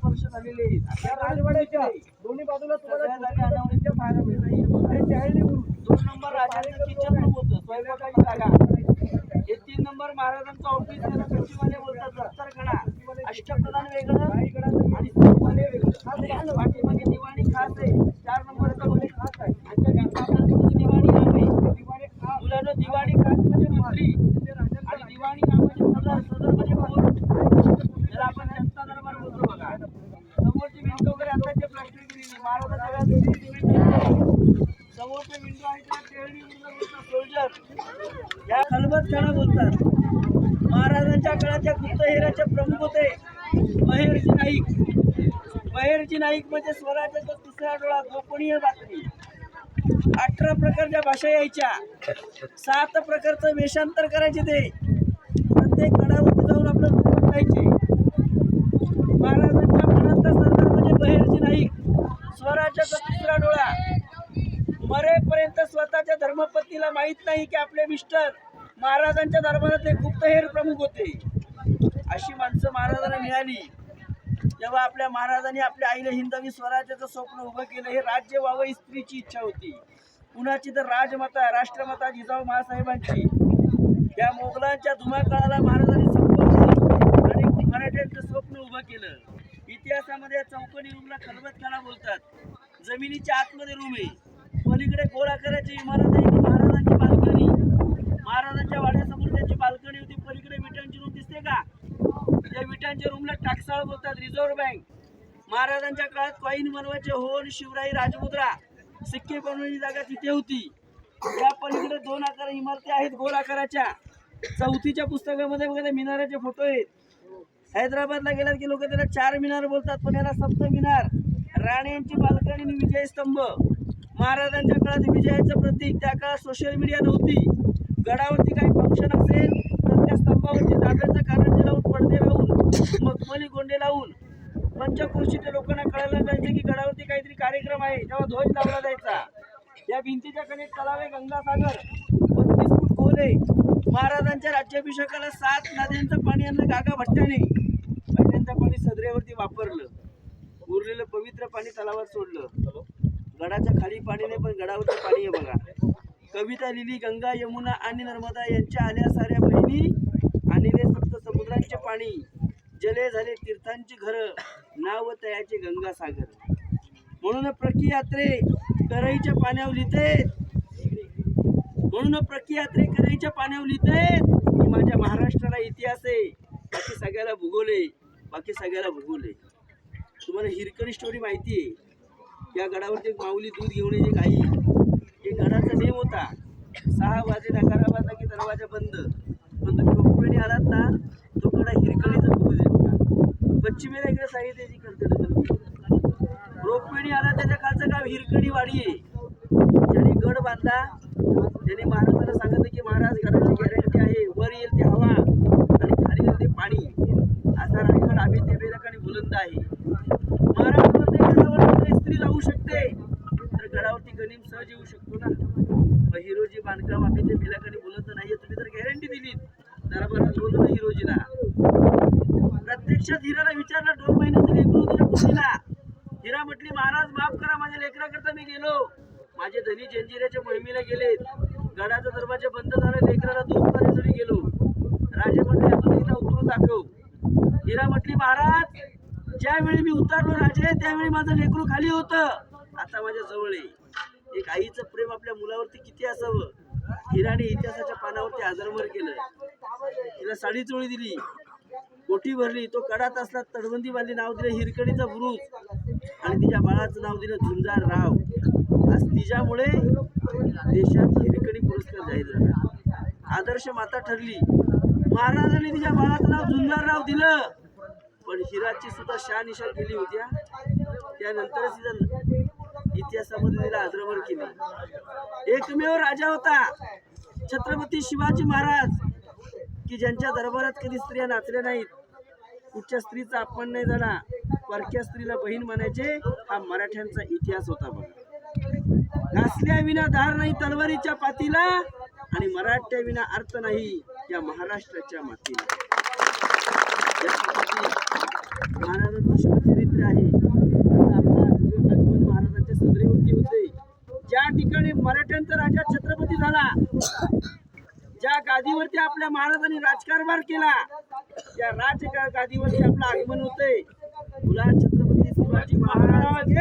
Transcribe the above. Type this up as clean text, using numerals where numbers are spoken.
वर्ष झालेले आहेत. या राजवाड्याच्या दोन्ही बाजूला तुम्हाला अनावरणीच्या पाहायला मिळतात. 2 नंबर राजाचं किचन रूम होतं, स्वयंपाकाची जागा. हे 3 नंबर महाराजांचं ऑफिस, त्याला सचिवालय बोलतात. दफ्तरखाना, अष्टप्रधान वेगळं आणि सचिवालय वेगळं. पाठीमागे दिवाणी खास आहे. 4 नंबरचा मध्ये खास आहे. दिवाणी नाव आहे. मुलांना दिवाणी खास म्हणजे मंत्री आणि दिवाणी नाव म्हणजे सदर म्हणजे कोर्ट. त्याला आपण जनता दरबार बोलतो बघा. समोरची विंडो वगैरे आता जे प्लास्टिक दिलेली महाराजांच्या समोरचे विंडो आहे त्या टेरडी सोल्जर या खलबतखाना बोलतात. महाराजांच्या काळाच्या गुप्तहेराचे प्रमुख होते महेरजी नाईक. महेरजी नाईक म्हणजे स्वराज्याचा तिसरा डोळा, गोपनीय बातमी. 18 प्रकारच्या भाषा यायच्या, 7 प्रकारचं वेषांतर करायचे. ते प्रत्येक गडावरती जाऊन आपलं रूप बदलायचे. महाराजांच्या मनातला सरदार म्हणजे महेरजी नाईक, स्वराज्याचा तिसरा डोळा. मरेपर्यंत स्वतःच्या धर्मपत्नीला माहीत नाही की आपले मिस्टर महाराजांच्या दरबारातले गुप्तहेर प्रमुख होते. अशी माणसं महाराजांना मिळाली जेव्हा आपल्या महाराजांनी आपल्या आईला हिंदवी स्वराज्याचं स्वप्न उभं केलं. हे राज्य व्हावं ही स्त्रीची इच्छा होती. कुणाची तर राजमाता, राष्ट्रमाता जिजाऊ महासाहेबांची. या मोगलांच्या धुमाकाळाला महाराजांनी संपवलं आणि मराठ्यांचं स्वप्न उभं केलं. इतिहासामध्ये चौकोनी रूमला खलबतखाना बोलतात. जमिनीच्या आतमध्ये रूम आहे, पलीकडे गोल आकाराची इमारत आहे. महाराजांची बाल्कनी, महाराजांच्या वाड्यासमोर त्यांची बाल्कनी होती. पलीकडे विटांची रूम दिसते का? या विटांच्या रूमला टाकसाळ बोलतात. रिझर्व्ह बँक, महाराजांच्या काळात कॉईन बनवायचे. होन, शिवराई, राजमुद्रा, सिक्के बनवण्याची जागा तिथे होती. या पलीकडे 2 आकार इमारती आहेत गोल आकाराच्या. 4थीच्या पुस्तकामध्ये बघा मिनाराचे फोटो आहेत. हैदराबादला गेल्यात की लोक त्याला 4 मिनार बोलतात, पण याला सप्त मिनार. राण्यांची बाल्कनी आणि विजयस्तंभ. महाराजांच्या काळात विजयाचं प्रतीक. त्या काळात सोशल मीडिया नव्हती. गडावरती काही फंक्शन असेल तर त्या स्तंभावरती तांब्याचं कारंजे लावून, पडदे लावून, मखमली गोंडे लावून पंचक्रोशीच्या लोकांना कळायला जायचं की गडावरती काहीतरी कार्यक्रम आहे. तेव्हा ध्वज लावला जायचा. या भिंतीच्या कडेत तलाव आहे, गंगासागर 32 फूट खोल आहे. महाराजांच्या राज्याभिषेकाला 7 नद्यांचं पाणी आणलं गागा भट्ट्याने. पहिल्यांदा पाणी सदरेवरती वापरलं, उरलेलं पवित्र पाणी तलावात सोडलं. गडाच्या खाली पाणी नाही, पण गडावरती पाणी आहे बघा. कविता लिहिली, गंगा, यमुना आणि नर्मदा यांच्या आल्या साऱ्या बहिणी, आणि रे सप्त समुद्रांचे पाणी. जले झाले तीर्थांची घरं, नाव तयाचे गंगासागर. म्हणून प्रकियात्रे करईच्या पाण्यावर लिहिते, म्हणून प्रकियात्रे करईच्या पाण्यावर लिहिते की माझ्या महाराष्ट्राला इतिहास आहे. बाकी सगळ्याला भूगोल आहे, बाकी सगळ्याला भूगोल आहे. तुम्हाला हिरकणी स्टोरी माहिती आहे? या गडावरती एक माऊली दूध घेऊन यायची गाई. एक गडाचा नेम होता, 6 वाजे नकारा वाजला की दरवाजा बंद. पण तुम्ही रोपवेने आलात ना, तो कडा हिरकणीचा बुरुज आहे बघा. पश्चिमेला इकडे साहित्याची करते. रोपवेने आला त्याच्या खालचं गाव हिरकणी वाडी आहे. ज्यांनी गड बांधला त्यांनी महाराजांना सांगितलं की महाराज गडाची गॅरंटी आहे, वर येईल ते हवा आणि खाली येईल ते पाणी. असा रायगड आम्ही ते बेलक आणि बुलंद आहे. महाराष्ट्रामध्ये गडावर स्त्री जाऊ शकते, तर गडावरती गनिम सहज येऊ शकतो ना. हिरोजी बांधकाम आम्ही ते बेलक आणि बुलंद नाहीये. तुम्ही जर गॅरंटी दिली दरबारात बोललो ना हिरोजीला. प्रत्यक्षात हिराला विचारलं 2 महिन्याचं लेकरू तुझ्या कुशीला. हिरा म्हटली महाराज माफ करा, माझ्या लेकराकरता मी गेलो. माझे धनी जंजिऱ्याच्या मोहिमेला गेलेत. गडाचा दरवाजा बंद झाला, लेकराला दूध पाण्यासाठी गेलो. राजे म्हटले तुम्ही इथं उतरून दाखव. हिरा म्हटली महाराज ज्यावेळी मी उतरलो राजे त्यावेळी माझं लेकरू खाली होतं, आता माझ्या जवळ आहे. एक आईचं प्रेम आपल्या मुलावरती किती असावं. हिराने इतिहासाच्या पानावरती आजरमर केलं. तिला साडी चोळी दिली, कोठी भरली. तो कडात असला तडबंदी बांधली, नाव दिलं हिरकणीचा बुरुज, आणि तिच्या बाळाचं नाव दिलं झुंजार राव. आज तिच्यामुळे देशात हिरकणी पुरस्कार जाहीर झाला. आदर्श माता ठरली. महाराजांनी तिच्या बाळाचं नाव झुंजार राव दिलं, पण हिराची सुद्धा शहानिशा केली होत्या. त्यानंतरच तिचा इतिहासामध्ये तिला आजरमर केली. एकमेव राजा होता छत्रपती शिवाजी महाराज की ज्यांच्या दरबारात कधी स्त्रिया नाचल्या नाहीत. कुठच्या स्त्रीचा अपमान नाही झाला. परक्या स्त्रीला बहीण म्हणायचे. हा मराठ्यांचा इतिहास होता बघा. घासल्या विना धार नाही तलवारीच्या पातीला, आणि मराठ्या विना अर्थ नाही या महाराष्ट्राच्या मातीला. महाराजांचं शिवचरित्र स्वातंत्र्य आहे. आता आपला आगमन महाराजांच्या सदरेवरती होते, ज्या ठिकाणी मराठ्यांचा राजा छत्रपती झाला, ज्या गादीवरती आपल्या महाराजांनी राजकारभार केला, त्या गादीवरती आपलं आगमन होते. बोला छत्रपती शिवाजी महाराज